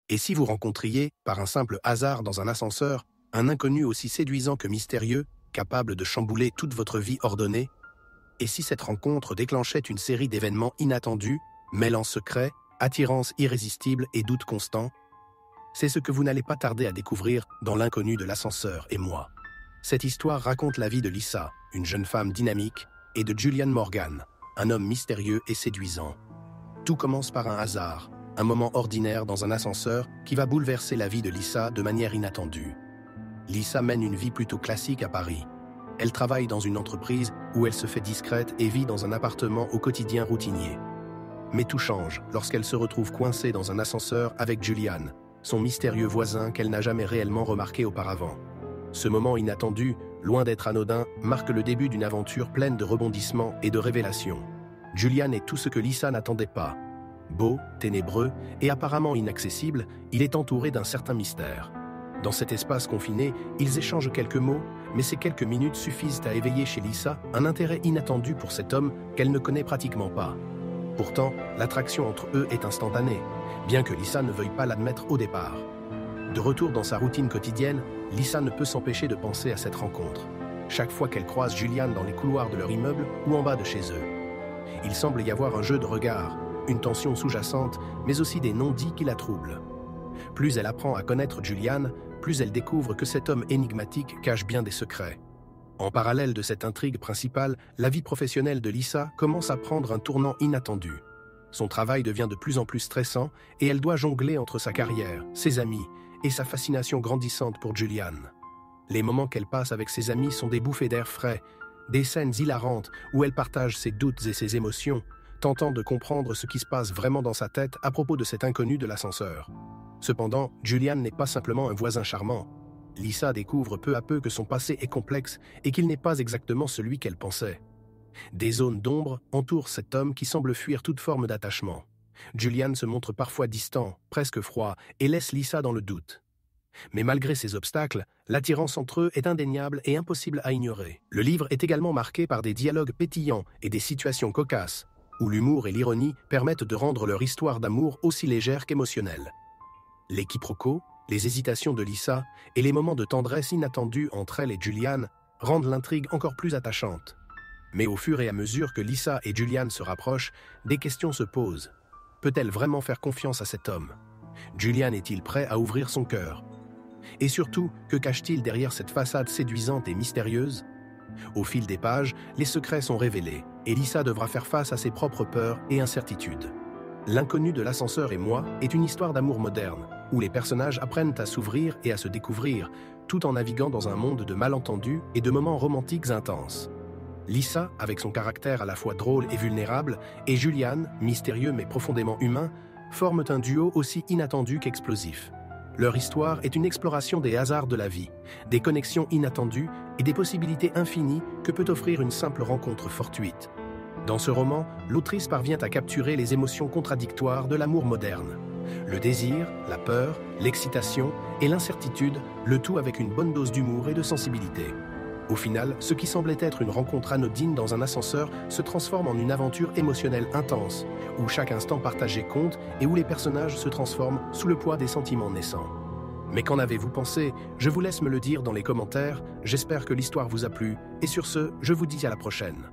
Et si vous rencontriez, par un simple hasard dans un ascenseur, un inconnu aussi séduisant que mystérieux, capable de chambouler toute votre vie ordonnée? Et si cette rencontre déclenchait une série d'événements inattendus, mêlant secrets, attirance irrésistible et doute constant? C'est ce que vous n'allez pas tarder à découvrir dans L'inconnu de l'ascenseur et moi. Cette histoire raconte la vie de Lisa, une jeune femme dynamique, et de Julian Morgan, un homme mystérieux et séduisant. Tout commence par un hasard, un moment ordinaire dans un ascenseur qui va bouleverser la vie de Lisa de manière inattendue. Lisa mène une vie plutôt classique à Paris. Elle travaille dans une entreprise où elle se fait discrète et vit dans un appartement au quotidien routinier. Mais tout change lorsqu'elle se retrouve coincée dans un ascenseur avec Julian, son mystérieux voisin qu'elle n'a jamais réellement remarqué auparavant. Ce moment inattendu, loin d'être anodin, marque le début d'une aventure pleine de rebondissements et de révélations. Julian est tout ce que Lisa n'attendait pas. Beau, ténébreux et apparemment inaccessible, il est entouré d'un certain mystère. Dans cet espace confiné, ils échangent quelques mots, mais ces quelques minutes suffisent à éveiller chez Lisa un intérêt inattendu pour cet homme qu'elle ne connaît pratiquement pas. Pourtant, l'attraction entre eux est instantanée, bien que Lisa ne veuille pas l'admettre au départ. De retour dans sa routine quotidienne, Lisa ne peut s'empêcher de penser à cette rencontre. Chaque fois qu'elle croise Julian dans les couloirs de leur immeuble ou en bas de chez eux. Il semble y avoir un jeu de regards, une tension sous-jacente, mais aussi des non-dits qui la troublent. Plus elle apprend à connaître Julian, plus elle découvre que cet homme énigmatique cache bien des secrets. En parallèle de cette intrigue principale, la vie professionnelle de Lisa commence à prendre un tournant inattendu. Son travail devient de plus en plus stressant et elle doit jongler entre sa carrière, ses amis et sa fascination grandissante pour Julian. Les moments qu'elle passe avec ses amis sont des bouffées d'air frais, des scènes hilarantes où elle partage ses doutes et ses émotions, tentant de comprendre ce qui se passe vraiment dans sa tête à propos de cet inconnu de l'ascenseur. Cependant, Julian n'est pas simplement un voisin charmant. Lisa découvre peu à peu que son passé est complexe et qu'il n'est pas exactement celui qu'elle pensait. Des zones d'ombre entourent cet homme qui semble fuir toute forme d'attachement. Julian se montre parfois distant, presque froid, et laisse Lisa dans le doute. Mais malgré ces obstacles, l'attirance entre eux est indéniable et impossible à ignorer. Le livre est également marqué par des dialogues pétillants et des situations cocasses, où l'humour et l'ironie permettent de rendre leur histoire d'amour aussi légère qu'émotionnelle. Les quiproquos, les hésitations de Lisa et les moments de tendresse inattendus entre elle et Julian rendent l'intrigue encore plus attachante. Mais au fur et à mesure que Lisa et Julian se rapprochent, des questions se posent. Peut-elle vraiment faire confiance à cet homme? Julian est-il prêt à ouvrir son cœur? Et surtout, que cache-t-il derrière cette façade séduisante et mystérieuse? Au fil des pages, les secrets sont révélés, et Lisa devra faire face à ses propres peurs et incertitudes. L'inconnu de l'ascenseur et moi est une histoire d'amour moderne, où les personnages apprennent à s'ouvrir et à se découvrir, tout en naviguant dans un monde de malentendus et de moments romantiques intenses. Lisa, avec son caractère à la fois drôle et vulnérable, et Julian, mystérieux mais profondément humain, forment un duo aussi inattendu qu'explosif. Leur histoire est une exploration des hasards de la vie, des connexions inattendues et des possibilités infinies que peut offrir une simple rencontre fortuite. Dans ce roman, l'autrice parvient à capturer les émotions contradictoires de l'amour moderne. Le désir, la peur, l'excitation et l'incertitude, le tout avec une bonne dose d'humour et de sensibilité. Au final, ce qui semblait être une rencontre anodine dans un ascenseur se transforme en une aventure émotionnelle intense, où chaque instant partagé compte et où les personnages se transforment sous le poids des sentiments naissants. Mais qu'en avez-vous pensé? Je vous laisse me le dire dans les commentaires, j'espère que l'histoire vous a plu, et sur ce, je vous dis à la prochaine.